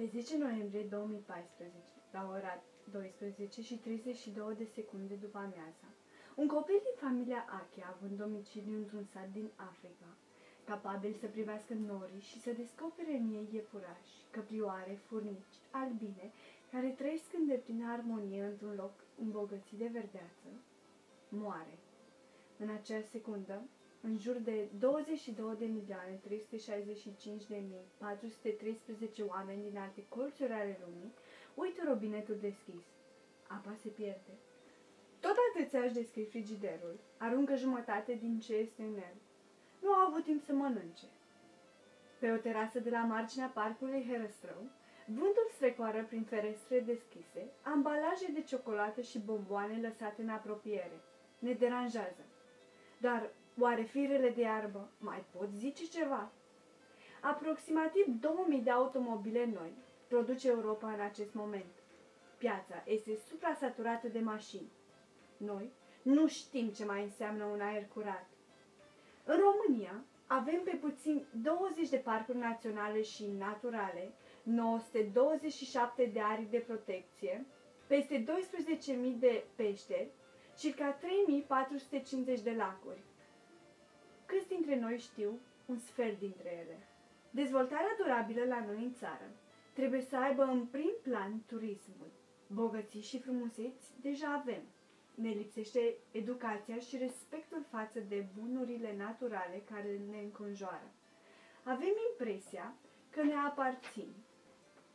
Pe 10 noiembrie 2014, la ora 12 și 32 de secunde după amiaza, un copil din familia Ache, având domiciliu într-un sat din Africa, capabil să privească norii și să descopere în ei iepurași, căprioare, furnici, albine, care trăiesc în deplină armonie într-un loc îmbogățit de verdeață, moare. În acea secundă, în jur de 22.365.413 oameni din alte colțuri ale lumii uită robinetul deschis. Apa se pierde. Tot atâția își deschid frigiderul, aruncă jumătate din ce este în el. Nu au avut timp să mănânce. Pe o terasă de la marginea parcului Herăstrău, vântul strecoară prin ferestre deschise, ambalaje de ciocolată și bomboane lăsate în apropiere. Ne deranjează. Dar oare firele de iarbă mai pot zice ceva? Aproximativ 2000 de automobile noi produce Europa în acest moment. Piața este suprasaturată de mașini. Noi nu știm ce mai înseamnă un aer curat. În România avem pe puțin 20 de parcuri naționale și naturale, 927 de arii de protecție, peste 12.000 de peșteri, circa 3.450 de lacuri. Câți dintre noi știu un sfert dintre ele? Dezvoltarea durabilă la noi în țară trebuie să aibă în prim plan turismul. Bogății și frumuseți deja avem. Ne lipsește educația și respectul față de bunurile naturale care ne înconjoară. Avem impresia că ne aparțin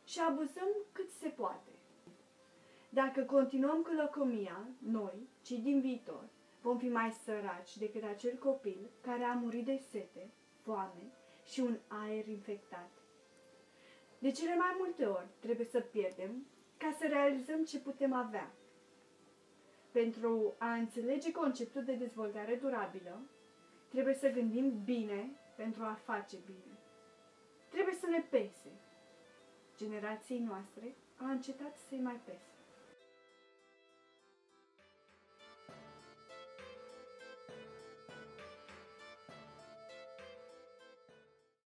și abuzăm cât se poate. Dacă continuăm cu lăcomia, noi, cei din viitor, vom fi mai săraci decât acel copil care a murit de sete, foame și un aer infectat. De cele mai multe ori trebuie să pierdem ca să realizăm ce putem avea. Pentru a înțelege conceptul de dezvoltare durabilă, trebuie să gândim bine pentru a face bine. Trebuie să ne pese. Generației noastre a încetat să-i mai pese.